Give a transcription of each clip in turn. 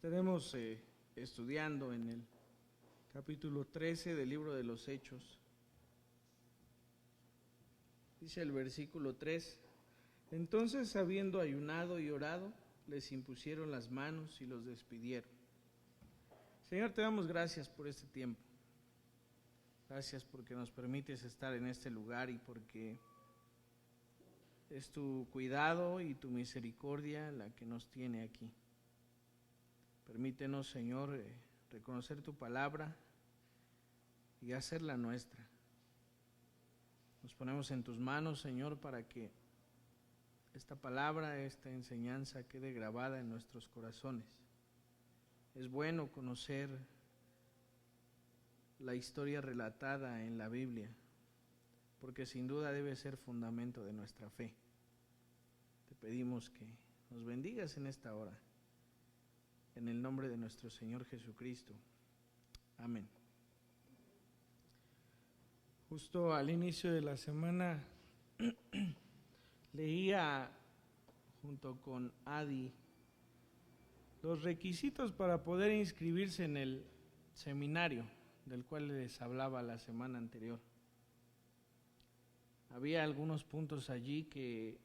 Estaremos estudiando en el capítulo 13 del libro de los Hechos. Dice el versículo 3: Entonces, habiendo ayunado y orado, les impusieron las manos y los despidieron. Señor, te damos gracias por este tiempo. Gracias porque nos permites estar en este lugar y porque es tu cuidado y tu misericordia la que nos tiene aquí. Permítenos, Señor, reconocer tu palabra y hacerla nuestra. Nos ponemos en tus manos, Señor, para que esta palabra, esta enseñanza quede grabada en nuestros corazones. Es bueno conocer la historia relatada en la Biblia, porque sin duda debe ser fundamento de nuestra fe. Te pedimos que nos bendigas en esta hora, en el nombre de nuestro Señor Jesucristo. Amén. Justo al inicio de la semana leía junto con Adi los requisitos para poder inscribirse en el seminario del cual les hablaba la semana anterior. Había algunos puntos allí que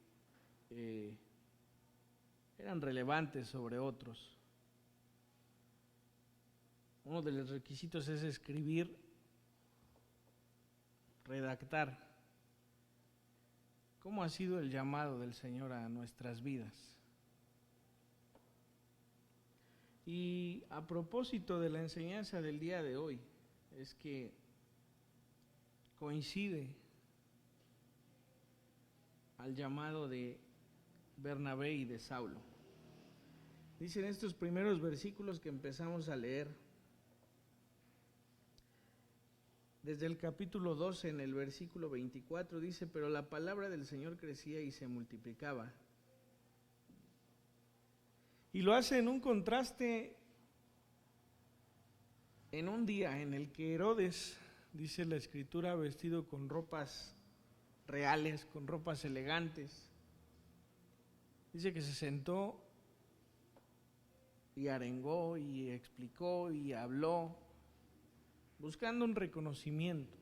eran relevantes sobre otros. Uno de los requisitos es escribir, redactar. ¿Cómo ha sido el llamado del Señor a nuestras vidas? Y a propósito de la enseñanza del día de hoy, es que coincide al llamado de Bernabé y de Saulo. Dicen estos primeros versículos que empezamos a leer, desde el capítulo 12 en el versículo 24, dice: pero la palabra del Señor crecía y se multiplicaba. Y lo hace en un contraste, en un día en el que Herodes, dice la Escritura, vestido con ropas reales, con ropas elegantes, dice que se sentó y arengó y explicó y habló, buscando un reconocimiento.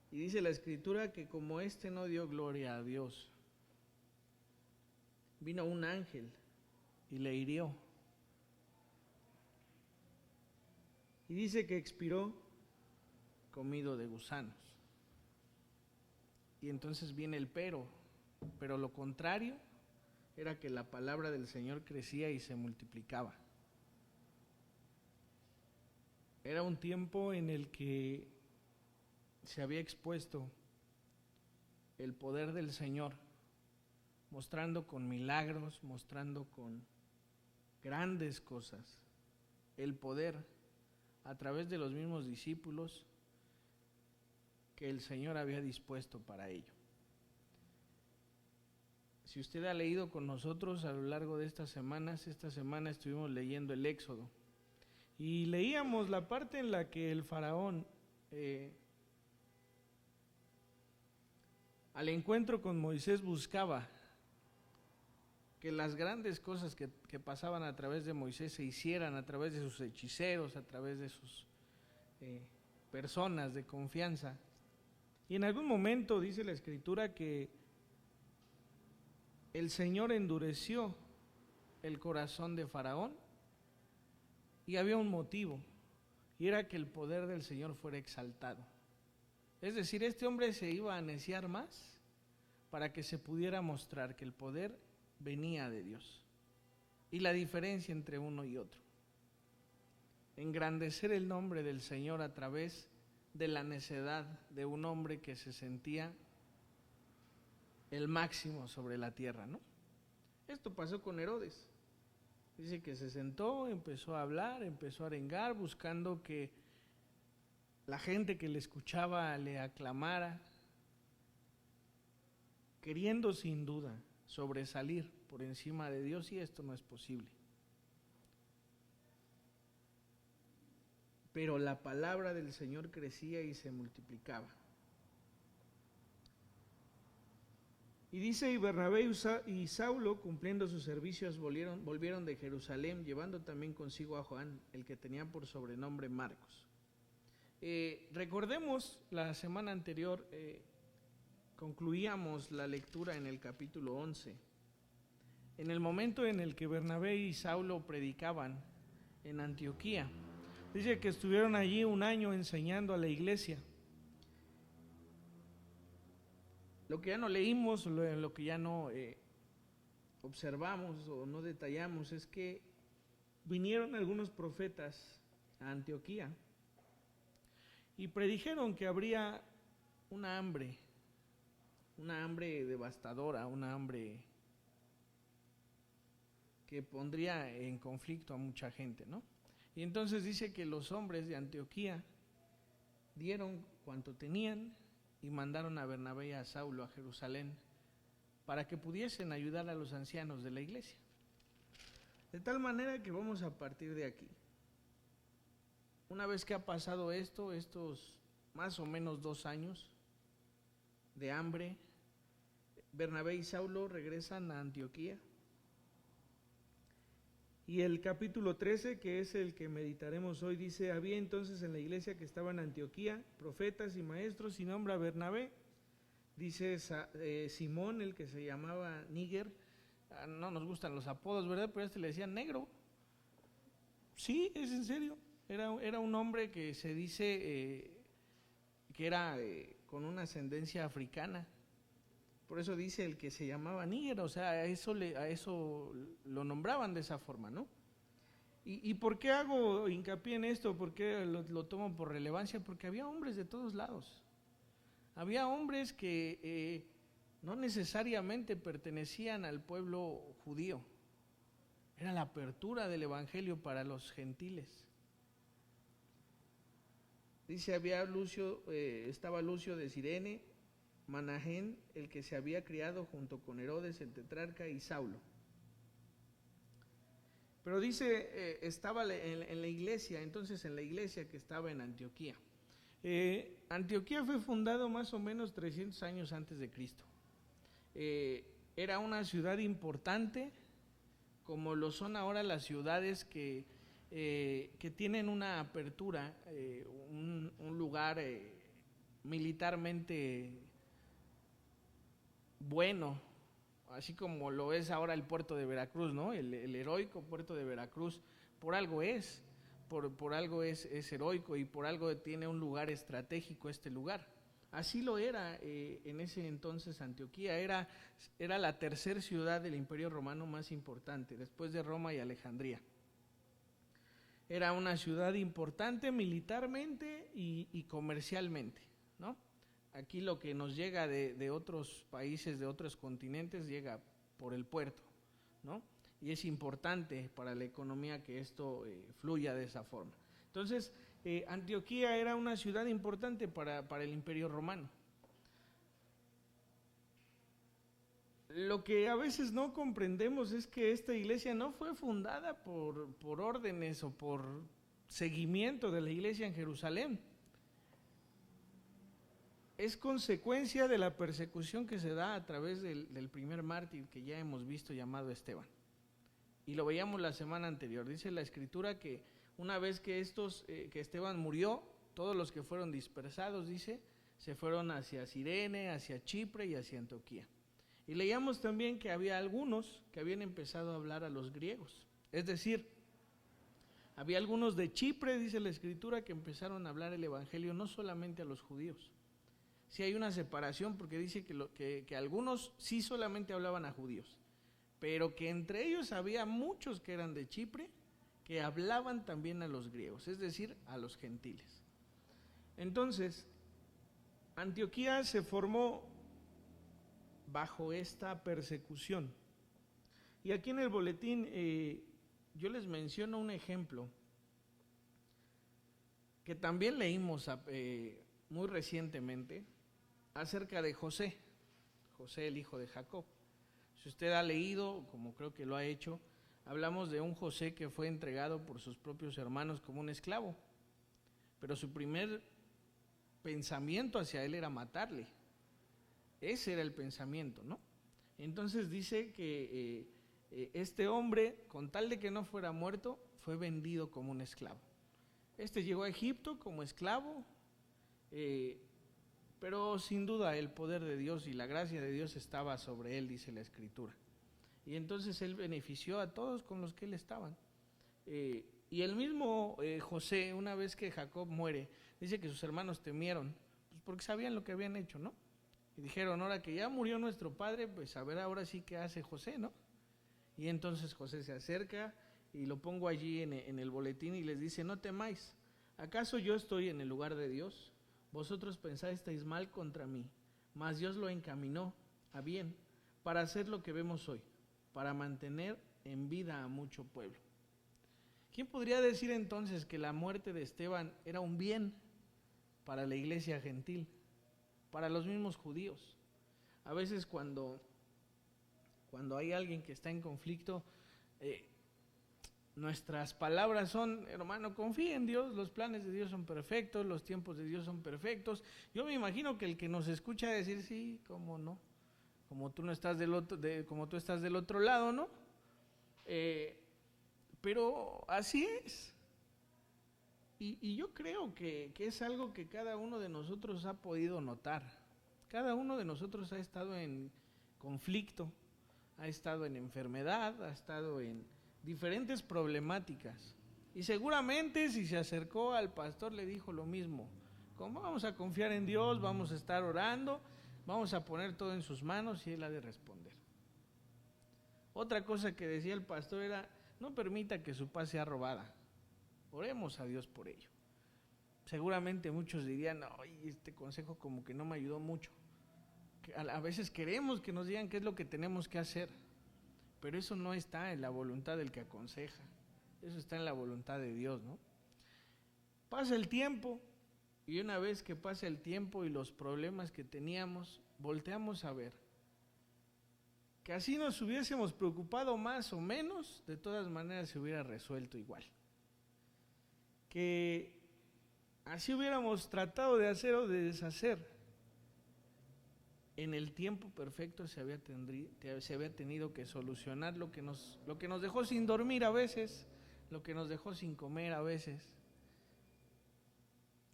Y dice la Escritura que como éste no dio gloria a Dios, vino un ángel y le hirió. Y dice que expiró comido de gusanos. Y entonces viene el pero lo contrario era que la palabra del Señor crecía y se multiplicaba. Era un tiempo en el que se había expuesto el poder del Señor, mostrando con milagros, mostrando con grandes cosas, el poder a través de los mismos discípulos que el Señor había dispuesto para ello. Si usted ha leído con nosotros a lo largo de estas semanas, esta semana estuvimos leyendo el Éxodo y leíamos la parte en la que el faraón al encuentro con Moisés buscaba que las grandes cosas que pasaban a través de Moisés se hicieran a través de sus hechiceros, a través de sus personas de confianza. Y en algún momento dice la Escritura que el Señor endureció el corazón de Faraón y había un motivo, y era que el poder del Señor fuera exaltado. Es decir, este hombre se iba a neciar más para que se pudiera mostrar que el poder venía de Dios. Y la diferencia entre uno y otro: engrandecer el nombre del Señor a través de la necedad de un hombre que se sentía el máximo sobre la tierra, ¿no? Esto pasó con Herodes. Dice que se sentó, empezó a hablar, empezó a arengar, buscando que la gente que le escuchaba le aclamara, queriendo sin duda sobresalir por encima de Dios, y esto no es posible. Pero la palabra del Señor crecía y se multiplicaba. Y dice, y Bernabé y Saulo, cumpliendo sus servicios, volvieron de Jerusalén, llevando también consigo a Juan, el que tenía por sobrenombre Marcos. Recordemos, la semana anterior concluíamos la lectura en el capítulo 11. En el momento en el que Bernabé y Saulo predicaban en Antioquía, dice que estuvieron allí un año enseñando a la iglesia. Lo que ya no leímos, lo que ya no observamos o no detallamos es que vinieron algunos profetas a Antioquía y predijeron que habría una hambre devastadora, una hambre que pondría en conflicto a mucha gente, ¿no? Y entonces dice que los hombres de Antioquía dieron cuanto tenían y mandaron a Bernabé y a Saulo a Jerusalén para que pudiesen ayudar a los ancianos de la iglesia. De tal manera que vamos a partir de aquí. Una vez que ha pasado estos más o menos 2 años de hambre, Bernabé y Saulo regresan a Antioquía. Y el capítulo 13, que es el que meditaremos hoy, dice, había entonces en la iglesia que estaba en Antioquía profetas y maestros, y nombra a Bernabé, dice Simón, el que se llamaba Níger. No nos gustan los apodos, ¿verdad? Pero a este le decían negro. Sí, es en serio. Era un hombre que se dice que era con una ascendencia africana. Por eso dice el que se llamaba Níger, o sea, a eso lo nombraban de esa forma, ¿no? ¿Y por qué hago hincapié en esto? ¿Por qué lo tomo por relevancia? Porque había hombres de todos lados. Había hombres que no necesariamente pertenecían al pueblo judío. Era la apertura del evangelio para los gentiles. Dice, estaba Lucio de Cirene, Manahén, el que se había criado junto con Herodes el tetrarca, y Saulo. Pero dice, estaba en la iglesia, entonces en la iglesia que estaba en Antioquía. Antioquía fue fundado más o menos 300 años antes de Cristo. Era una ciudad importante, como lo son ahora las ciudades que tienen una apertura, un lugar militarmente bueno, así como lo es ahora el puerto de Veracruz, ¿no? El heroico puerto de Veracruz, por algo es heroico y por algo tiene un lugar estratégico este lugar. Así lo era en ese entonces Antioquía, era la tercera ciudad del Imperio Romano más importante, después de Roma y Alejandría. Era una ciudad importante militarmente y comercialmente, ¿no? Aquí lo que nos llega de otros países, de otros continentes, llega por el puerto, ¿no? Y es importante para la economía que esto fluya de esa forma. Entonces, Antioquía era una ciudad importante para el Imperio Romano. Lo que a veces no comprendemos es que esta iglesia no fue fundada por órdenes o por seguimiento de la iglesia en Jerusalén. Es consecuencia de la persecución que se da a través del primer mártir que ya hemos visto, llamado Esteban. Y lo veíamos la semana anterior. Dice la Escritura que una vez que Esteban murió, todos los que fueron dispersados, dice, se fueron hacia Cirene, hacia Chipre y hacia Antioquía. Y leíamos también que había algunos que habían empezado a hablar a los griegos. Es decir, había algunos de Chipre, dice la Escritura, que empezaron a hablar el evangelio no solamente a los judíos. Sí hay una separación, porque dice que algunos sí solamente hablaban a judíos, pero que entre ellos había muchos que eran de Chipre, que hablaban también a los griegos, es decir, a los gentiles. Entonces, Antioquía se formó bajo esta persecución. Y aquí en el boletín yo les menciono un ejemplo que también leímos muy recientemente, acerca de José el hijo de Jacob. Si usted ha leído, como creo que lo ha hecho, hablamos de un José que fue entregado por sus propios hermanos como un esclavo, pero su primer pensamiento hacia él era matarle. Ese era el pensamiento, ¿no? Entonces dice que este hombre, con tal de que no fuera muerto, fue vendido como un esclavo. Este llegó a Egipto como esclavo, pero sin duda el poder de Dios y la gracia de Dios estaba sobre él, dice la Escritura. Y entonces él benefició a todos con los que él estaba. Y el mismo José, una vez que Jacob muere, dice que sus hermanos temieron, pues porque sabían lo que habían hecho, ¿no? Y dijeron, ahora que ya murió nuestro padre, pues a ver ahora sí qué hace José, ¿no? Y entonces José se acerca y lo pongo allí en el boletín y les dice, no temáis, ¿acaso yo estoy en el lugar de Dios? Vosotros pensasteis mal contra mí, mas Dios lo encaminó a bien para hacer lo que vemos hoy, para mantener en vida a mucho pueblo. ¿Quién podría decir entonces que la muerte de Esteban era un bien para la iglesia gentil, para los mismos judíos? A veces cuando hay alguien que está en conflicto, nuestras palabras son, hermano, confía en Dios, los planes de Dios son perfectos, los tiempos de Dios son perfectos. Yo me imagino que el que nos escucha decir, sí, cómo no, como tú estás del otro lado, ¿no? Pero así es. Y yo creo que es algo que cada uno de nosotros ha podido notar. Cada uno de nosotros ha estado en conflicto, ha estado en enfermedad, ha estado en diferentes problemáticas. Y seguramente si se acercó al pastor le dijo lo mismo. Como vamos a confiar en Dios, vamos a estar orando, vamos a poner todo en sus manos y Él ha de responder. Otra cosa que decía el pastor era, no permita que su paz sea robada. Oremos a Dios por ello. Seguramente muchos dirían, ay, este consejo como que no me ayudó mucho. A veces queremos que nos digan qué es lo que tenemos que hacer, pero eso no está en la voluntad del que aconseja, eso está en la voluntad de Dios, ¿no? Pasa el tiempo, y una vez que pasa el tiempo y los problemas que teníamos, volteamos a ver que así nos hubiésemos preocupado más o menos, de todas maneras se hubiera resuelto igual. Que así hubiéramos tratado de hacer o de deshacer, en el tiempo perfecto se había tenido que solucionar lo que nos dejó sin dormir a veces, lo que nos dejó sin comer a veces.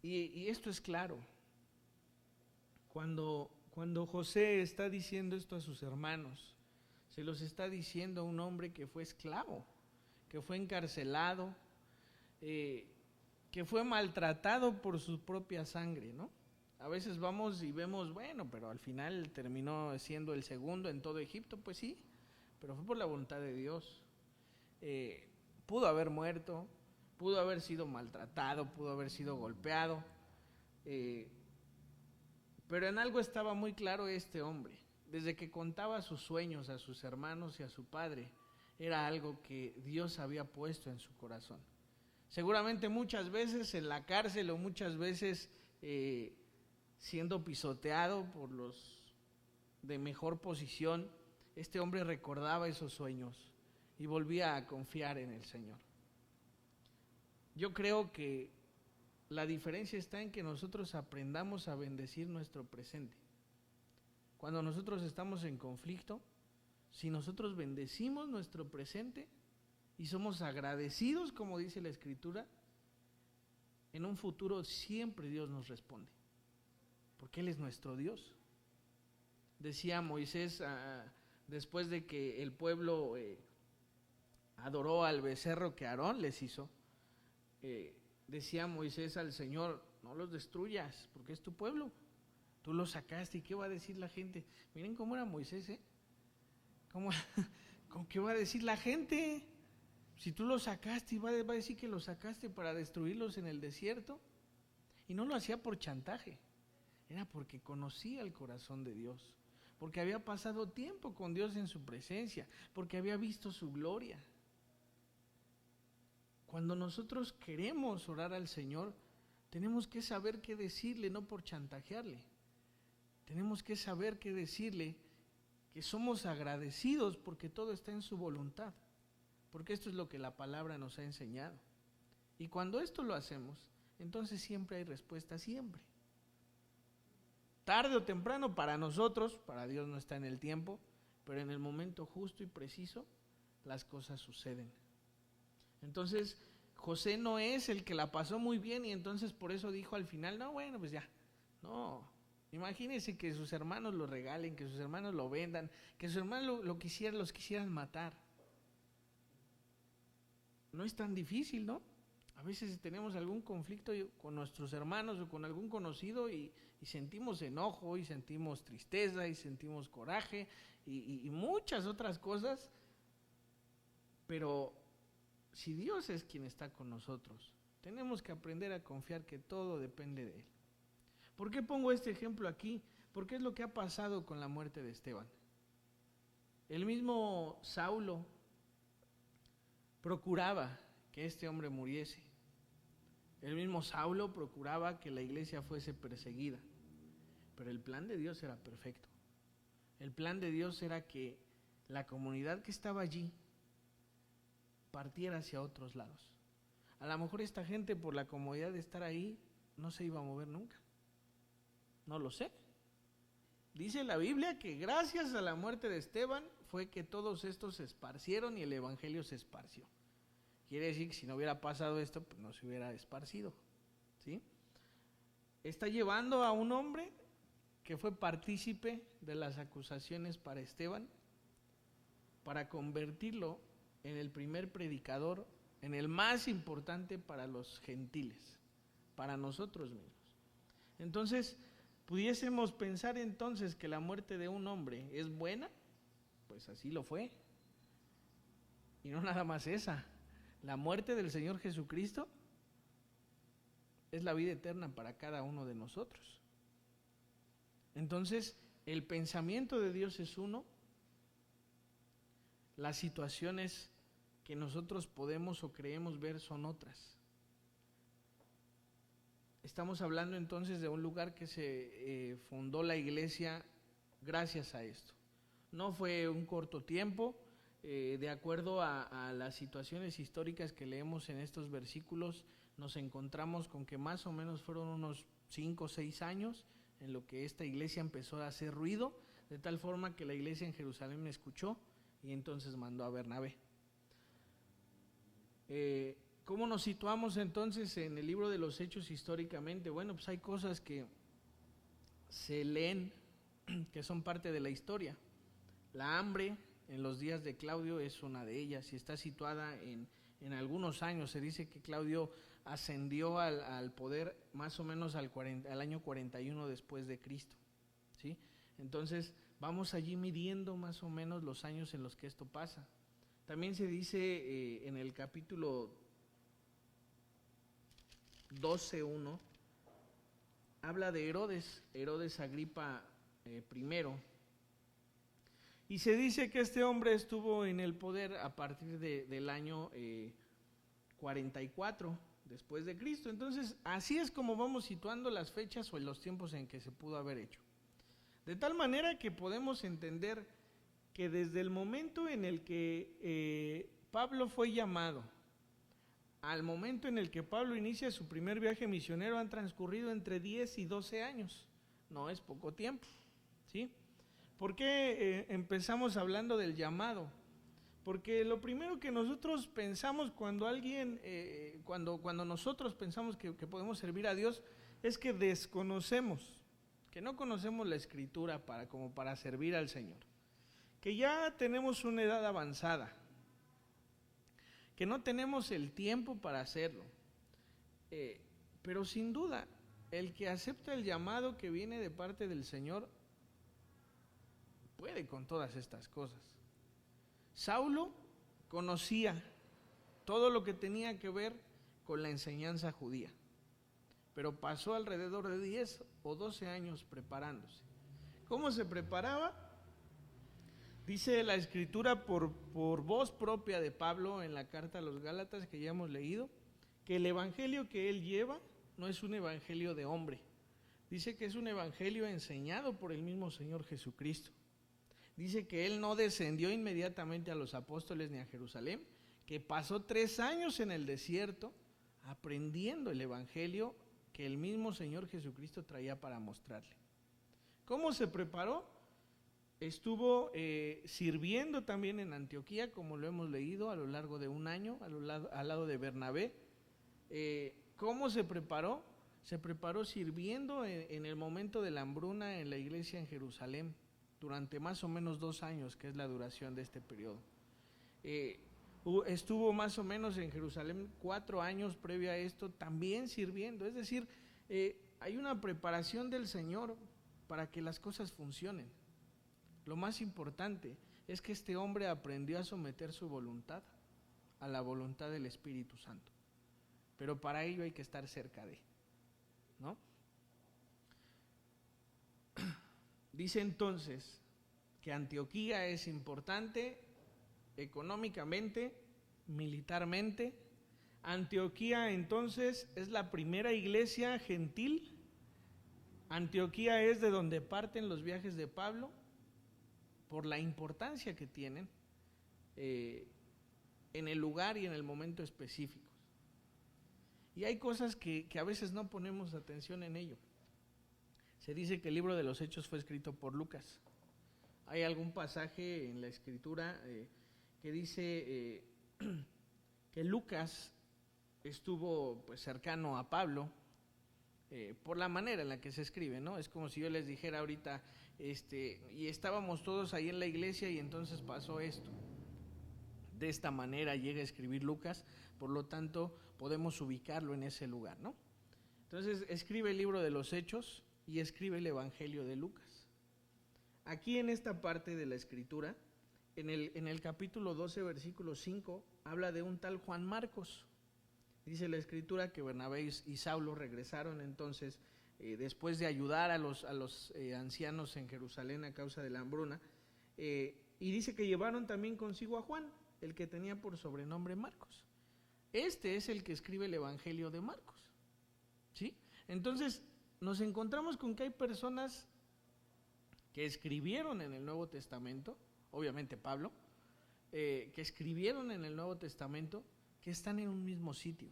Y esto es claro. Cuando José está diciendo esto a sus hermanos, se los está diciendo a un hombre que fue esclavo, que fue encarcelado, que fue maltratado por su propia sangre, ¿no? A veces vamos y vemos, bueno, pero al final terminó siendo el segundo en todo Egipto, pues sí, pero fue por la voluntad de Dios. Pudo haber muerto, pudo haber sido maltratado, pudo haber sido golpeado, pero en algo estaba muy claro este hombre. Desde que contaba sus sueños a sus hermanos y a su padre, era algo que Dios había puesto en su corazón. Seguramente muchas veces en la cárcel o muchas veces siendo pisoteado por los de mejor posición, este hombre recordaba esos sueños y volvía a confiar en el Señor. Yo creo que la diferencia está en que nosotros aprendamos a bendecir nuestro presente. Cuando nosotros estamos en conflicto, si nosotros bendecimos nuestro presente y somos agradecidos, como dice la Escritura, en un futuro siempre Dios nos responde, porque Él es nuestro Dios. Decía Moisés, después de que el pueblo adoró al becerro que Aarón les hizo, decía Moisés al Señor, no los destruyas, porque es tu pueblo, tú los sacaste, ¿y qué va a decir la gente? Miren cómo era Moisés, ¿Cómo qué va a decir la gente? Si tú los sacaste, va a decir que los sacaste para destruirlos en el desierto. Y no lo hacía por chantaje, era porque conocía el corazón de Dios, porque había pasado tiempo con Dios en su presencia, porque había visto su gloria. Cuando nosotros queremos orar al Señor, tenemos que saber qué decirle, no por chantajearle. Tenemos que saber qué decirle, que somos agradecidos porque todo está en su voluntad, porque esto es lo que la palabra nos ha enseñado. Y cuando esto lo hacemos, entonces siempre hay respuesta, siempre. Tarde o temprano para nosotros, para Dios no está en el tiempo, pero en el momento justo y preciso las cosas suceden. Entonces, José no es el que la pasó muy bien y entonces por eso dijo al final, no, bueno, pues ya. No, imagínense que sus hermanos lo regalen, que sus hermanos lo vendan, que sus hermanos los quisieran matar. No es tan difícil, ¿no? A veces tenemos algún conflicto con nuestros hermanos o con algún conocido y sentimos enojo y sentimos tristeza y sentimos coraje y muchas otras cosas, pero si Dios es quien está con nosotros, tenemos que aprender a confiar que todo depende de Él. ¿Por qué pongo este ejemplo aquí? Porque es lo que ha pasado con la muerte de Esteban. El mismo Saulo procuraba que este hombre muriese. El mismo Saulo procuraba que la iglesia fuese perseguida. Pero el plan de Dios era perfecto. El plan de Dios era que la comunidad que estaba allí partiera hacia otros lados. A lo mejor esta gente, por la comodidad de estar ahí, no se iba a mover nunca. No lo sé. Dice la Biblia que gracias a la muerte de Esteban fue que todos estos se esparcieron y el evangelio se esparció. Quiere decir que si no hubiera pasado esto, pues no se hubiera esparcido, ¿sí? Está llevando a un hombre que fue partícipe de las acusaciones para Esteban, para convertirlo en el primer predicador, en el más importante para los gentiles, para nosotros mismos. Entonces, pudiésemos pensar entonces que la muerte de un hombre es buena, pues así lo fue. Y no nada más esa. La muerte del Señor Jesucristo es la vida eterna para cada uno de nosotros. Entonces, el pensamiento de Dios es uno, las situaciones que nosotros podemos o creemos ver son otras. Estamos hablando entonces de un lugar que se fundó la iglesia gracias a esto. No fue un corto tiempo. De acuerdo a las situaciones históricas que leemos en estos versículos, nos encontramos con que más o menos fueron unos 5 o 6 años en lo que esta iglesia empezó a hacer ruido, de tal forma que la iglesia en Jerusalén escuchó y entonces mandó a Bernabé. ¿Cómo nos situamos entonces en el libro de los Hechos históricamente? Bueno, pues hay cosas que se leen que son parte de la historia. La hambre en los días de Claudio es una de ellas y está situada en algunos años. Se dice que Claudio ascendió al poder más o menos al año 41 después de Cristo, ¿sí? Entonces vamos allí midiendo más o menos los años en los que esto pasa. También se dice en el capítulo 12:1, habla de Herodes Agripa I. Y se dice que este hombre estuvo en el poder a partir del año 44 después de Cristo. Entonces, así es como vamos situando las fechas o los tiempos en que se pudo haber hecho. De tal manera que podemos entender que desde el momento en el que Pablo fue llamado, al momento en el que Pablo inicia su primer viaje misionero, han transcurrido entre 10 y 12 años. No es poco tiempo, ¿sí? ¿Por qué empezamos hablando del llamado? Porque lo primero que nosotros pensamos cuando cuando nosotros pensamos que podemos servir a Dios es que desconocemos, que no conocemos la Escritura como para servir al Señor, que ya tenemos una edad avanzada, que no tenemos el tiempo para hacerlo, pero sin duda el que acepta el llamado que viene de parte del Señor puede con todas estas cosas. Saulo conocía todo lo que tenía que ver con la enseñanza judía, pero pasó alrededor de 10 o 12 años preparándose. ¿Cómo se preparaba? Dice la Escritura por voz propia de Pablo en la carta a los Gálatas que ya hemos leído, que el evangelio que él lleva no es un evangelio de hombre. Dice que es un evangelio enseñado por el mismo Señor Jesucristo. Dice que él no descendió inmediatamente a los apóstoles ni a Jerusalén, que pasó 3 años en el desierto aprendiendo el evangelio que el mismo Señor Jesucristo traía para mostrarle. ¿Cómo se preparó? estuvo sirviendo también en Antioquía, como lo hemos leído, a lo largo de un año, al lado de Bernabé. ¿Cómo se preparó? Se preparó sirviendo en el momento de la hambruna en la iglesia en Jerusalén, durante más o menos 2 años, que es la duración de este periodo. Estuvo más o menos en Jerusalén 4 años previo a esto, también sirviendo. Es decir, hay una preparación del Señor para que las cosas funcionen. Lo más importante es que este hombre aprendió a someter su voluntad a la voluntad del Espíritu Santo. Pero para ello hay que estar cerca de, ¿no? Dice entonces que Antioquía es importante económicamente, militarmente. Antioquía entonces es la primera iglesia gentil. Antioquía es de donde parten los viajes de Pablo, por la importancia que tienen en el lugar y en el momento específicos. Y hay cosas que a veces no ponemos atención en ello. Se dice que el libro de los Hechos fue escrito por Lucas. Hay algún pasaje en la Escritura que dice que Lucas estuvo pues cercano a Pablo por la manera en la que se escribe, ¿no? Es como si yo les dijera ahorita, y estábamos todos ahí en la iglesia y entonces pasó esto. De esta manera llega a escribir Lucas, por lo tanto podemos ubicarlo en ese lugar, ¿no? Entonces escribe el libro de los Hechos y escribe el Evangelio de Lucas. Aquí en esta parte de la Escritura, en el capítulo 12, versículo 5, habla de un tal Juan Marcos. Dice la Escritura que Bernabé y Saulo regresaron entonces, después de ayudar a los ancianos en Jerusalén a causa de la hambruna, y dice que llevaron también consigo a Juan, el que tenía por sobrenombre Marcos. Este es el que escribe el Evangelio de Marcos, ¿sí? Entonces nos encontramos con que hay personas que escribieron en el Nuevo Testamento, obviamente Pablo, que escribieron en el Nuevo Testamento, que están en un mismo sitio,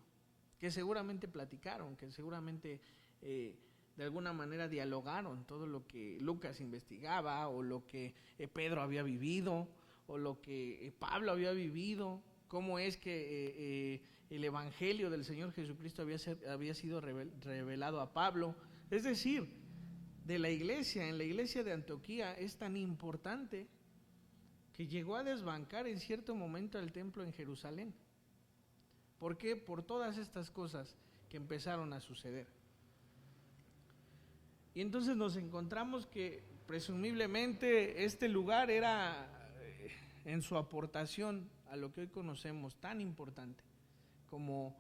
que seguramente platicaron, que seguramente de alguna manera dialogaron todo lo que Lucas investigaba, o lo que Pedro había vivido, o lo que Pablo había vivido, cómo es que el Evangelio del Señor Jesucristo había sido revelado a Pablo. Es decir, de la iglesia, en la iglesia de Antioquía es tan importante que llegó a desbancar en cierto momento el templo en Jerusalén. ¿Por qué? Por todas estas cosas que empezaron a suceder. Y entonces nos encontramos que presumiblemente este lugar era, en su aportación a lo que hoy conocemos, tan importante como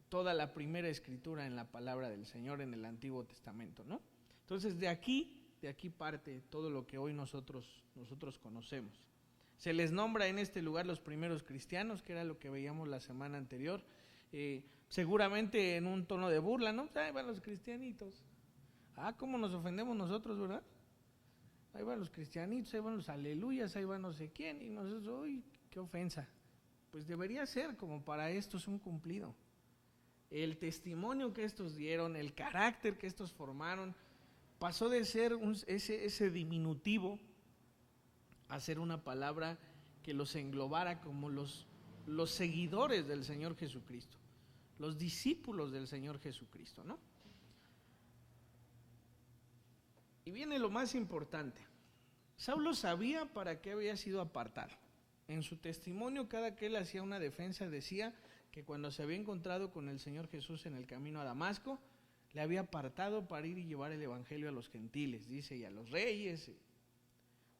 toda la primera escritura en la palabra del Señor en el Antiguo Testamento, ¿no? Entonces de aquí parte todo lo que hoy nosotros conocemos. Se les nombra en este lugar los primeros cristianos, que era lo que veíamos la semana anterior, seguramente en un tono de burla, ¿no? Ahí van los cristianitos. Cómo nos ofendemos nosotros, ¿verdad? Ahí van los cristianitos, ahí van los aleluyas, ahí van no sé quién, y nosotros, uy, qué ofensa. Pues debería ser como para estos un cumplido. El testimonio que estos dieron, el carácter que estos formaron, pasó de ser ese diminutivo a ser una palabra que los englobara como los seguidores del Señor Jesucristo, los discípulos del Señor Jesucristo, ¿no? Y viene lo más importante. Saulo sabía para qué había sido apartado. En su testimonio, cada que él hacía una defensa, decía que cuando se había encontrado con el Señor Jesús en el camino a Damasco, le había apartado para ir y llevar el evangelio a los gentiles, dice, y a los reyes,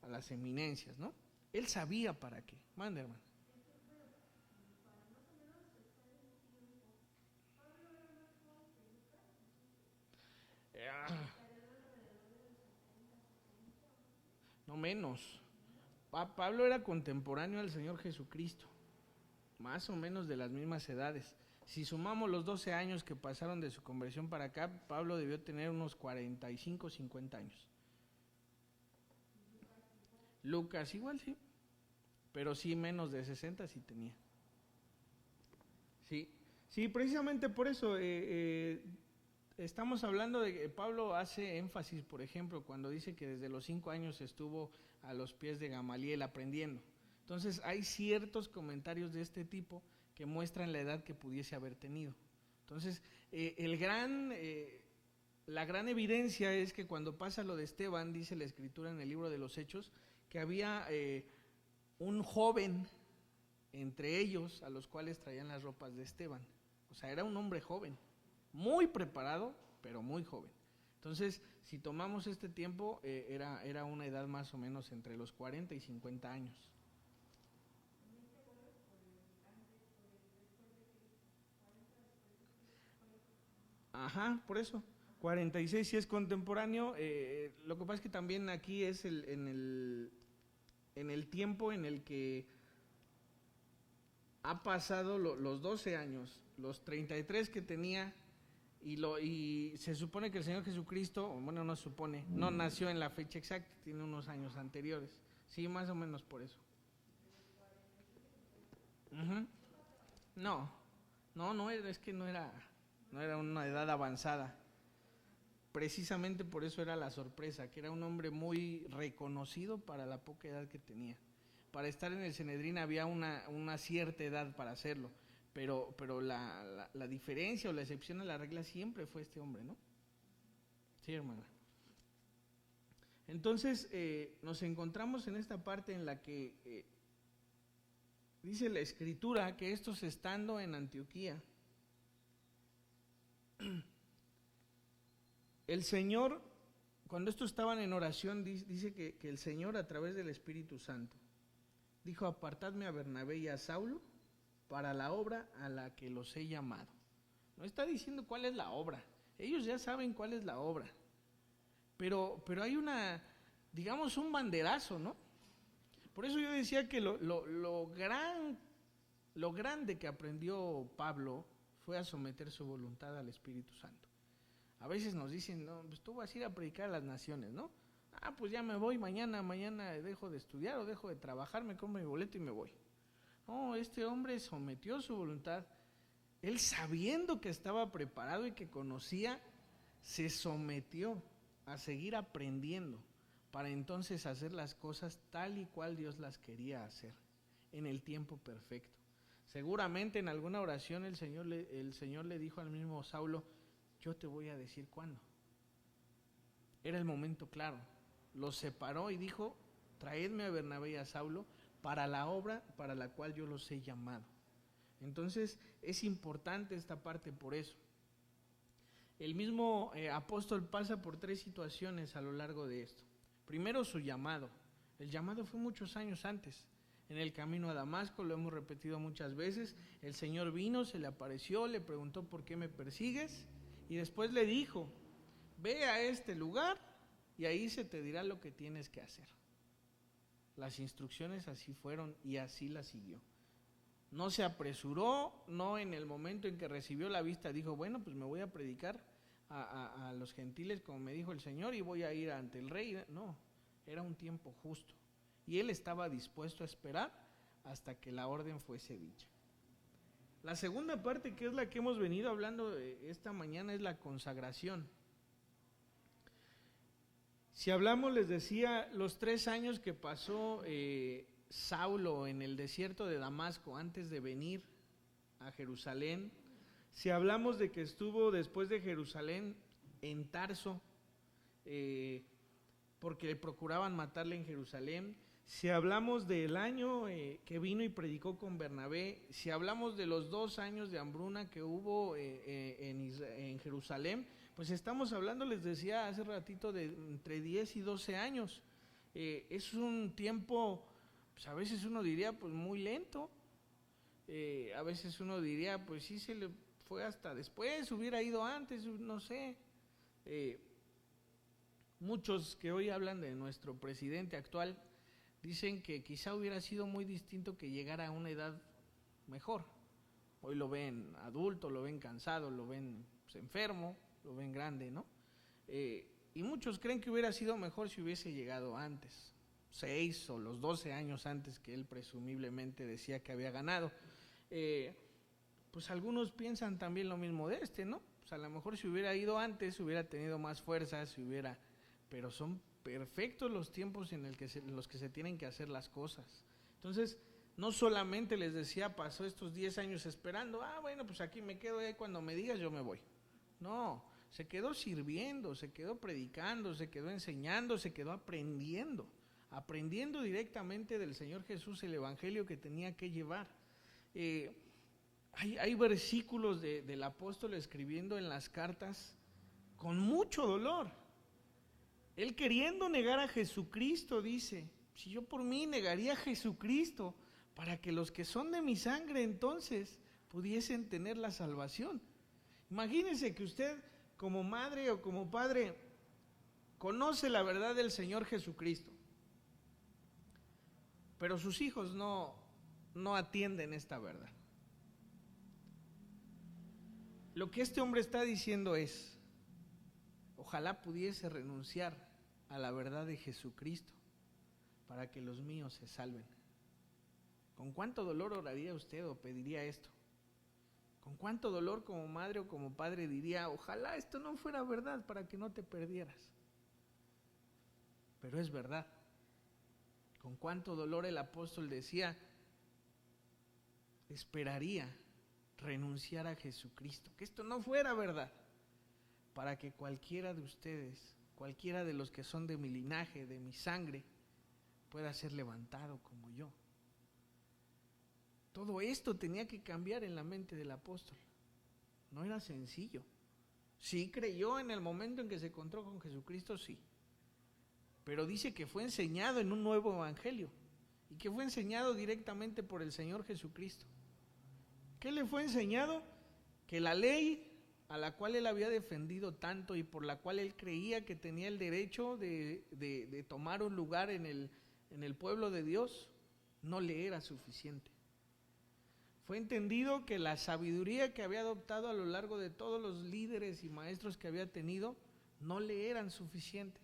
a las eminencias, ¿no? Él sabía para qué. Mande, hermano. No menos. Pablo era contemporáneo al Señor Jesucristo, más o menos de las mismas edades. Si sumamos los 12 años que pasaron de su conversión para acá, Pablo debió tener unos 45, 50 años. Lucas igual sí, pero sí menos de 60 sí tenía. Sí, precisamente por eso estamos hablando de que Pablo hace énfasis, por ejemplo, cuando dice que desde los 5 años estuvo a los pies de Gamaliel aprendiendo. Entonces hay ciertos comentarios de este tipo que muestran la edad que pudiese haber tenido. Entonces, la gran evidencia es que cuando pasa lo de Esteban, dice la Escritura en el libro de los Hechos, que había un joven entre ellos a los cuales traían las ropas de Esteban. O sea, era un hombre joven, muy preparado, pero muy joven. Entonces, si tomamos este tiempo, era una edad más o menos entre los 40 y 50 años. Ajá, por eso. 46 si es contemporáneo. Lo que pasa es que también aquí es en el tiempo en el que ha pasado los 12 años, los 33 que tenía, y se supone que el Señor Jesucristo, bueno, no se supone, no nació en la fecha exacta, tiene unos años anteriores. Sí, más o menos por eso. Uh-huh. No, no era, es que no era una edad avanzada. Precisamente por eso era la sorpresa, que era un hombre muy reconocido para la poca edad que tenía. Para estar en el Sanedrín había una cierta edad para hacerlo, pero la diferencia o la excepción a la regla siempre fue este hombre, ¿no? Sí, hermana. Entonces nos encontramos en esta parte en la que dice la Escritura que estos estando en Antioquía, el Señor, cuando estos estaban en oración, dice que el Señor a través del Espíritu Santo dijo: apartadme a Bernabé y a Saulo para la obra a la que los he llamado. No está diciendo cuál es la obra, ellos ya saben cuál es la obra, pero hay digamos un banderazo, ¿no? Por eso yo decía que lo grande que aprendió Pablo fue a someter su voluntad al Espíritu Santo. A veces nos dicen, no, pues tú vas a ir a predicar a las naciones, ¿no? Ah, pues ya me voy, mañana dejo de estudiar o dejo de trabajar, me compro mi boleto y me voy. No, este hombre sometió su voluntad. Él, sabiendo que estaba preparado y que conocía, se sometió a seguir aprendiendo para entonces hacer las cosas tal y cual Dios las quería hacer, en el tiempo perfecto. Seguramente en alguna oración el Señor le dijo al mismo Saulo: yo te voy a decir cuándo. Era el momento claro. Los separó y dijo: traedme a Bernabé y a Saulo para la obra para la cual yo los he llamado. Entonces es importante esta parte por eso. El mismo apóstol pasa por 3 situaciones a lo largo de esto. Primero, su llamado. El llamado fue muchos años antes. En el camino a Damasco, lo hemos repetido muchas veces, el Señor vino, se le apareció, le preguntó: ¿por qué me persigues? Y después le dijo: ve a este lugar y ahí se te dirá lo que tienes que hacer. Las instrucciones así fueron y así las siguió. No se apresuró, no en el momento en que recibió la vista dijo: bueno, pues me voy a predicar a los gentiles como me dijo el Señor y voy a ir ante el rey. No, era un tiempo justo. Y él estaba dispuesto a esperar hasta que la orden fuese dicha. La segunda parte, que es la que hemos venido hablando esta mañana, es la consagración. Si hablamos, les decía, los 3 años que pasó Saulo en el desierto de Damasco antes de venir a Jerusalén, si hablamos de que estuvo después de Jerusalén en Tarso, porque procuraban matarle en Jerusalén, si hablamos del año que vino y predicó con Bernabé, si hablamos de los 2 años de hambruna que hubo en Jerusalén, pues estamos hablando, les decía hace ratito, de entre 10 y 12 años. Es un tiempo, pues a veces uno diría, pues muy lento. A veces uno diría, pues sí se le fue hasta después, hubiera ido antes, no sé. Muchos que hoy hablan de nuestro presidente actual dicen que quizá hubiera sido muy distinto que llegara a una edad mejor. Hoy lo ven adulto, lo ven cansado, lo ven pues, enfermo, lo ven grande, ¿no? Y muchos creen que hubiera sido mejor si hubiese llegado antes, 6 o los 12 años antes que él presumiblemente decía que había ganado. Pues algunos piensan también lo mismo de ¿no? pues a lo mejor si hubiera ido antes, hubiera tenido más fuerza, pero son perfectos los tiempos en los que se tienen que hacer las cosas. Entonces, no solamente les decía, pasó estos 10 años esperando, bueno, pues aquí me quedo y cuando me digas yo me voy. No, se quedó sirviendo, se quedó predicando, se quedó enseñando, se quedó aprendiendo directamente del Señor Jesús el evangelio que tenía que llevar. Hay versículos del apóstol escribiendo en las cartas con mucho dolor. Él queriendo negar a Jesucristo dice, si yo por mí negaría a Jesucristo para que los que son de mi sangre entonces pudiesen tener la salvación. Imagínense que usted como madre o como padre conoce la verdad del Señor Jesucristo, pero sus hijos no atienden esta verdad. Lo que este hombre está diciendo es, ojalá pudiese renunciar a la verdad de Jesucristo para que los míos se salven. ¿Con cuánto dolor oraría usted o pediría esto? ¿Con cuánto dolor como madre o como padre diría, ojalá esto no fuera verdad para que no te perdieras? Pero es verdad. Con cuánto dolor el apóstol decía, esperaría renunciar a Jesucristo, que esto no fuera verdad, para que cualquiera de ustedes, cualquiera de los que son de mi linaje, de mi sangre, pueda ser levantado como yo. Todo esto tenía que cambiar en la mente del apóstol. No era sencillo. Sí creyó en el momento en que se encontró con Jesucristo, sí. Pero dice que fue enseñado en un nuevo evangelio y que fue enseñado directamente por el Señor Jesucristo. ¿Qué le fue enseñado? Que la ley a la cual él había defendido tanto y por la cual él creía que tenía el derecho de tomar un lugar en el pueblo de Dios, no le era suficiente. Fue entendido que la sabiduría que había adoptado a lo largo de todos los líderes y maestros que había tenido, no le eran suficientes.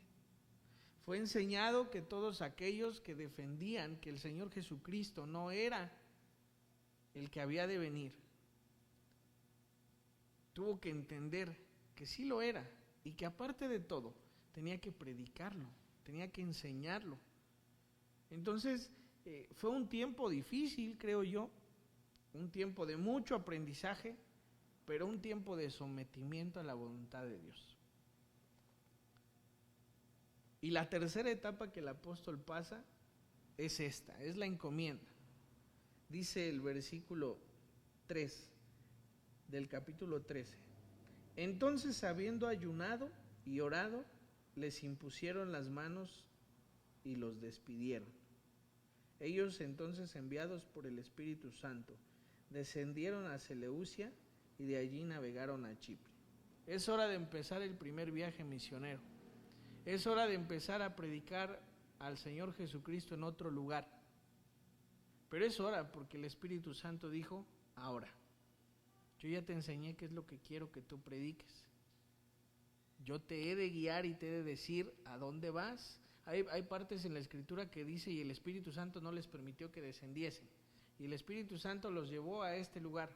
Fue enseñado que todos aquellos que defendían que el Señor Jesucristo no era el que había de venir, tuvo que entender que sí lo era y que aparte de todo tenía que predicarlo, tenía que enseñarlo. Entonces fue un tiempo difícil, creo yo, un tiempo de mucho aprendizaje, pero un tiempo de sometimiento a la voluntad de Dios. Y la tercera etapa que el apóstol pasa es esta, es la encomienda. Dice el versículo 3 del capítulo 13. Entonces, habiendo ayunado y orado, les impusieron las manos y los despidieron. Ellos entonces, enviados por el Espíritu Santo, descendieron a Seleucia y de allí navegaron a Chipre. Es hora de empezar el primer viaje misionero. Es hora de empezar a predicar al Señor Jesucristo en otro lugar. Pero es hora porque el Espíritu Santo dijo, ahora, yo ya te enseñé qué es lo que quiero que tú prediques. Yo te he de guiar y te he de decir a dónde vas. Hay partes en la Escritura que dice, y el Espíritu Santo no les permitió que descendiesen. Y el Espíritu Santo los llevó a este lugar.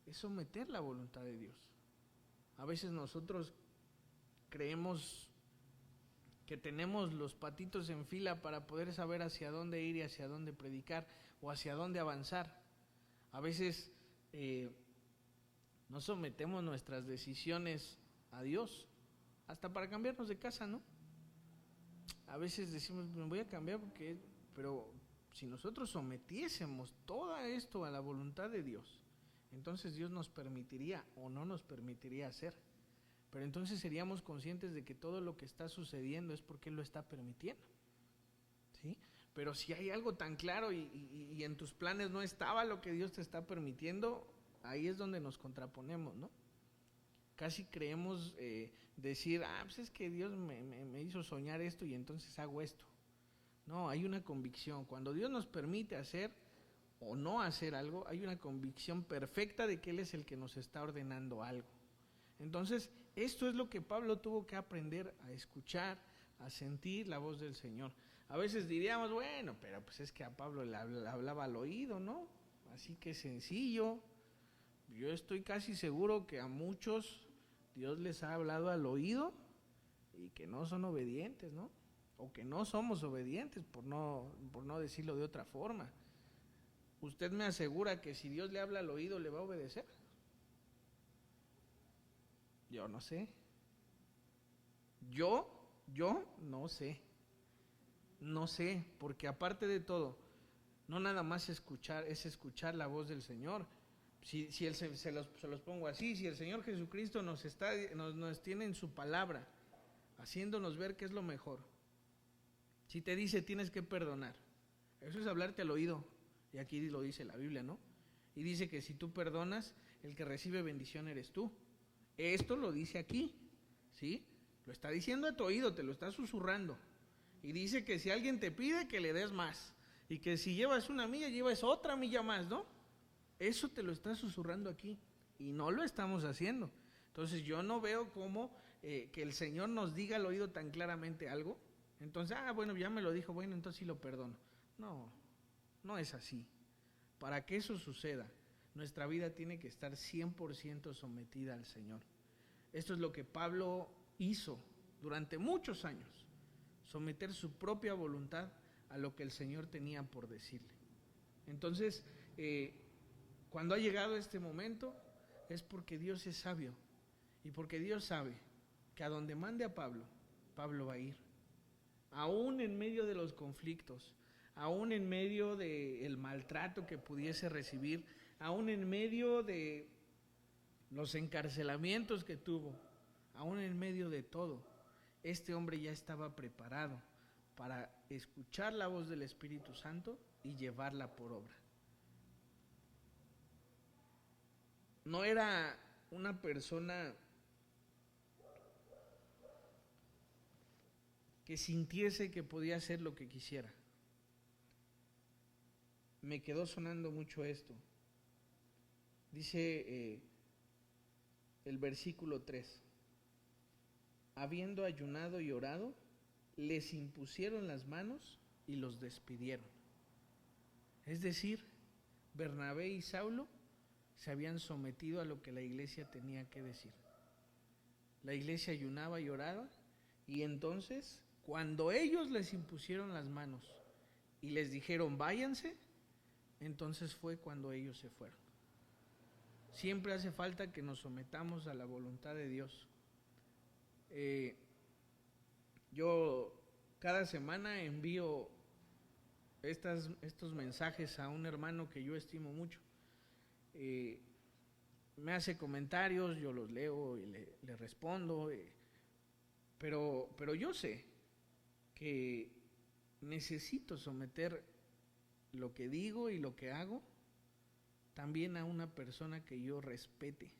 Es someter la voluntad de Dios. A veces nosotros creemos que tenemos los patitos en fila para poder saber hacia dónde ir y hacia dónde predicar o hacia dónde avanzar. A veces no sometemos nuestras decisiones a Dios, hasta para cambiarnos de casa, ¿no? A veces decimos, me voy a cambiar pero si nosotros sometiésemos todo esto a la voluntad de Dios, entonces Dios nos permitiría o no nos permitiría hacer. Pero entonces seríamos conscientes de que todo lo que está sucediendo es porque Él lo está permitiendo, ¿sí? Pero si hay algo tan claro y en tus planes no estaba lo que Dios te está permitiendo, ahí es donde nos contraponemos, ¿no? Casi creemos decir, pues es que Dios me hizo soñar esto y entonces hago esto. No, hay una convicción. Cuando Dios nos permite hacer o no hacer algo, hay una convicción perfecta de que Él es el que nos está ordenando algo. Entonces, esto es lo que Pablo tuvo que aprender a escuchar, a sentir la voz del Señor. A veces diríamos, bueno, pero pues es que a Pablo le hablaba al oído, ¿no? Así que sencillo. Yo estoy casi seguro que a muchos Dios les ha hablado al oído y que no son obedientes, ¿no? O que no somos obedientes, por no decirlo de otra forma. ¿Usted me asegura que si Dios le habla al oído le va a obedecer? Yo no sé. Yo no sé. No sé, porque aparte de todo, no nada más es escuchar la voz del Señor. Si se los pongo así, si el Señor Jesucristo nos tiene en su palabra, haciéndonos ver qué es lo mejor. Si te dice tienes que perdonar, eso es hablarte al oído, y aquí lo dice la Biblia, ¿no? Y dice que si tú perdonas, el que recibe bendición eres tú. Esto lo dice aquí, ¿sí? Lo está diciendo a tu oído, te lo está susurrando. Y dice que si alguien te pide, que le des más. Y que si llevas una milla, llevas otra milla más, ¿no? Eso te lo está susurrando aquí. Y no lo estamos haciendo. Entonces yo no veo cómo que el Señor nos diga al oído tan claramente algo. Entonces, bueno, ya me lo dijo, bueno, entonces sí lo perdono. No, no es así. Para que eso suceda, nuestra vida tiene que estar 100% sometida al Señor. Esto es lo que Pablo hizo durante muchos años. Someter su propia voluntad a lo que el Señor tenía por decirle. Entonces, cuando ha llegado este momento, es porque Dios es sabio y porque Dios sabe que a donde mande a Pablo, Pablo va a ir. Aún en medio de los conflictos, aún en medio del maltrato que pudiese recibir, aún en medio de los encarcelamientos que tuvo, aún en medio de todo, este hombre ya estaba preparado para escuchar la voz del Espíritu Santo y llevarla por obra. No era una persona que sintiese que podía hacer lo que quisiera. Me quedó sonando mucho esto. Dice el versículo 3. Habiendo ayunado y orado, les impusieron las manos y los despidieron. Es decir, Bernabé y Saulo se habían sometido a lo que la iglesia tenía que decir. La iglesia ayunaba y oraba, y entonces, cuando ellos les impusieron las manos y les dijeron váyanse, entonces fue cuando ellos se fueron. Siempre hace falta que nos sometamos a la voluntad de Dios. Yo cada semana envío estos mensajes a un hermano que yo estimo mucho. Me hace comentarios, yo los leo y le respondo, pero yo sé que necesito someter lo que digo y lo que hago también a una persona que yo respete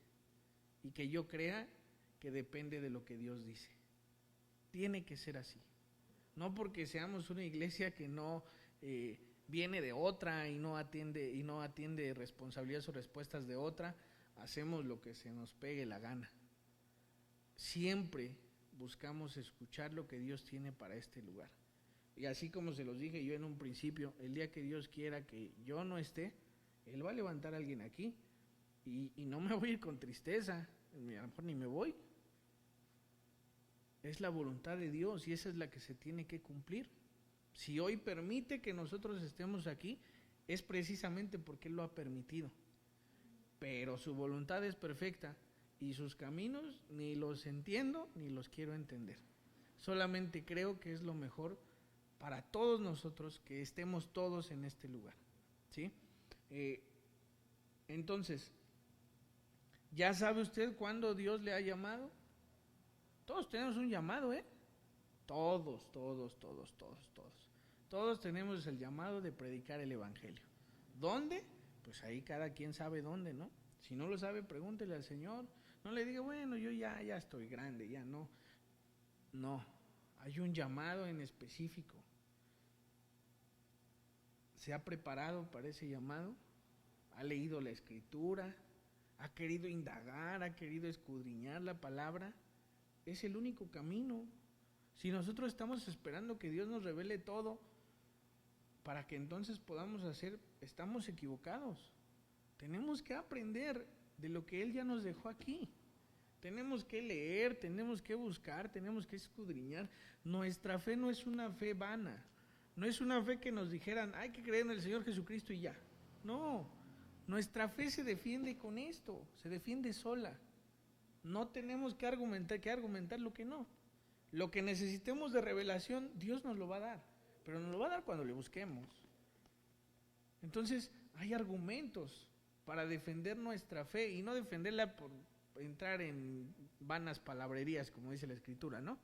y que yo crea que depende de lo que Dios dice. Tiene que ser así. No porque seamos una iglesia que no viene de otra y no atiende responsabilidades o respuestas de otra, hacemos lo que se nos pegue la gana. Siempre buscamos escuchar lo que Dios tiene para este lugar. Y así como se los dije yo en un principio, el día que Dios quiera que yo no esté, Él va a levantar a alguien aquí. Y no me voy a ir con tristeza, a lo mejor ni me voy. Es la voluntad de Dios y esa es la que se tiene que cumplir. Si hoy permite que nosotros estemos aquí, es precisamente porque Él lo ha permitido. Pero su voluntad es perfecta y sus caminos ni los entiendo ni los quiero entender. Solamente creo que es lo mejor para todos nosotros que estemos todos en este lugar, ¿sí? Entonces, ¿ya sabe usted cuándo Dios le ha llamado? Todos tenemos un llamado, ¿eh? Todos. Todos tenemos el llamado de predicar el Evangelio. ¿Dónde? Pues ahí cada quien sabe dónde, ¿no? Si no lo sabe, pregúntele al Señor. No le diga, bueno, yo ya estoy grande, ya no. No, hay un llamado en específico. ¿Se ha preparado para ese llamado? ¿Ha leído la Escritura? ¿Ha querido indagar? ¿Ha querido escudriñar la palabra? Es el único camino. Si nosotros estamos esperando que Dios nos revele todo para que entonces podamos hacer, estamos equivocados. Tenemos que aprender de lo que Él ya nos dejó aquí. Tenemos que leer, tenemos que buscar, tenemos que escudriñar. Nuestra fe no es una fe vana. No es una fe que nos dijeran, hay que creer en el Señor Jesucristo y ya. No, nuestra fe se defiende con esto, se defiende sola. No tenemos que argumentar lo que no. Lo que necesitemos de revelación, Dios nos lo va a dar, pero nos lo va a dar cuando le busquemos. Entonces, hay argumentos para defender nuestra fe y no defenderla por entrar en vanas palabrerías, como dice la Escritura, ¿no?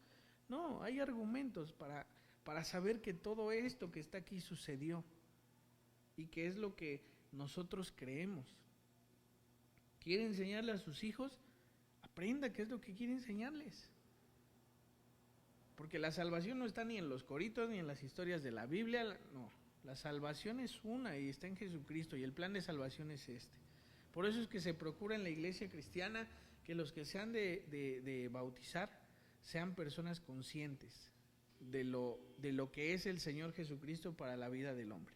No, hay argumentos para saber que todo esto que está aquí sucedió y que es lo que nosotros creemos. ¿Quiere enseñarle a sus hijos? Aprenda qué es lo que quiere enseñarles. Porque la salvación no está ni en los coritos ni en las historias de la Biblia, no. La salvación es una y está en Jesucristo y el plan de salvación es este. Por eso es que se procura en la iglesia cristiana que los que se han de bautizar sean personas conscientes de lo que es el Señor Jesucristo para la vida del hombre.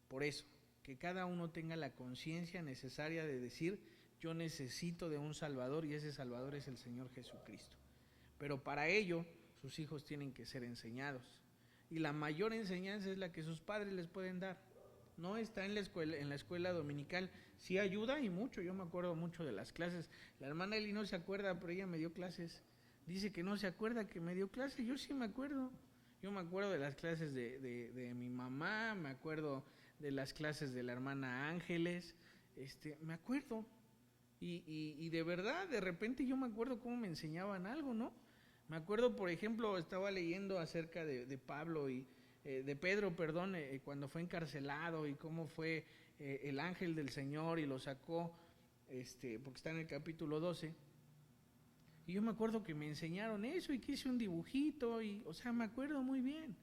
Por eso, que cada uno tenga la conciencia necesaria de decir, yo necesito de un Salvador y ese Salvador es el Señor Jesucristo. Pero para ello, sus hijos tienen que ser enseñados. Y la mayor enseñanza es la que sus padres les pueden dar. No está en la escuela dominical. Sí ayuda y mucho. Yo me acuerdo mucho de las clases. La hermana Eli no se acuerda, pero ella me dio clases. Dice que no se acuerda que me dio clases. Yo sí me acuerdo. Yo me acuerdo de las clases de mi mamá, me acuerdo de las clases de la hermana Ángeles. Me acuerdo. Y de verdad, de repente yo me acuerdo cómo me enseñaban algo, ¿no? Me acuerdo, por ejemplo, estaba leyendo acerca de Pablo y de Pedro, cuando fue encarcelado y cómo fue el ángel del Señor y lo sacó, porque está en el capítulo 12. Y yo me acuerdo que me enseñaron eso y que hice un dibujito me acuerdo muy bien.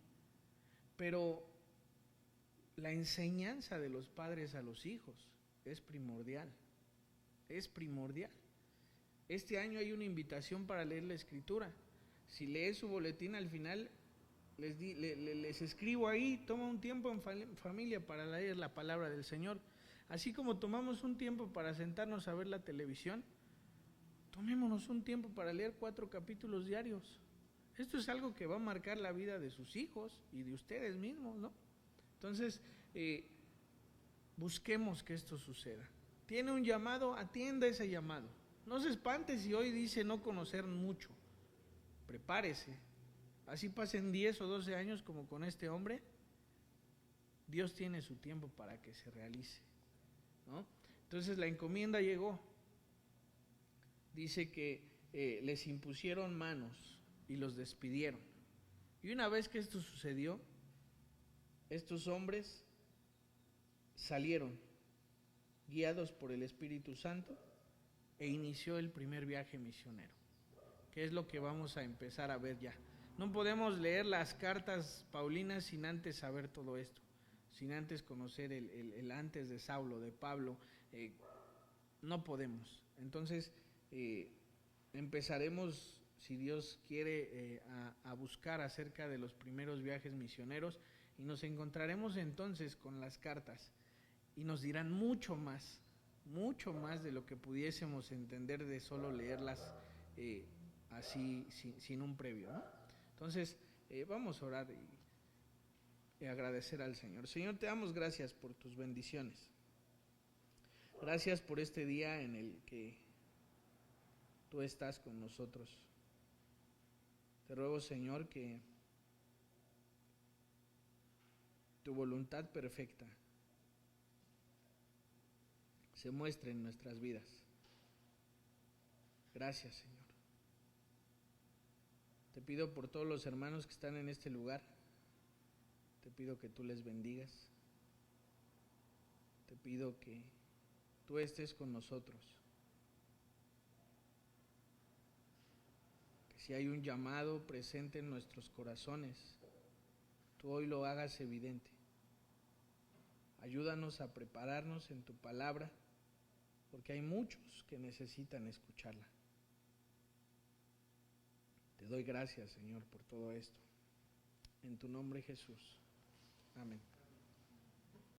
Pero la enseñanza de los padres a los hijos es primordial. Es primordial. Este año hay una invitación para leer la Escritura. Si lees su boletín al final, les escribo ahí, toma un tiempo en familia para leer la palabra del Señor. Así como tomamos un tiempo para sentarnos a ver la televisión, tomémonos un tiempo para leer 4 capítulos diarios. Esto es algo que va a marcar la vida de sus hijos y de ustedes mismos, ¿no? Entonces, busquemos que esto suceda. Tiene un llamado, atienda ese llamado. No se espante si hoy dice no conocer mucho. Prepárese. Así pasen 10 o 12 años como con este hombre. Dios tiene su tiempo para que se realice, ¿no? Entonces la encomienda llegó. Dice que les impusieron manos y los despidieron. Y una vez que esto sucedió, estos hombres salieron guiados por el Espíritu Santo e inició el primer viaje misionero, que es lo que vamos a empezar a ver ya. No podemos leer las cartas paulinas sin antes saber todo esto, sin antes conocer el antes de Saulo, de Pablo. No podemos. Entonces empezaremos, si Dios quiere, a buscar acerca de los primeros viajes misioneros y nos encontraremos entonces con las cartas y nos dirán mucho más de lo que pudiésemos entender de solo leerlas así sin un previo, ¿no? Entonces vamos a orar y agradecer al Señor. Señor, te damos gracias por tus bendiciones. Gracias por este día en el que tú estás con nosotros. Te ruego, Señor, que tu voluntad perfecta se muestre en nuestras vidas. Gracias, Señor. Te pido por todos los hermanos que están en este lugar. Te pido que tú les bendigas. Te pido que tú estés con nosotros. Que si hay un llamado presente en nuestros corazones, tú hoy lo hagas evidente. Ayúdanos a prepararnos en tu palabra, porque hay muchos que necesitan escucharla. Te doy gracias, Señor, por todo esto. En tu nombre, Jesús. Amén.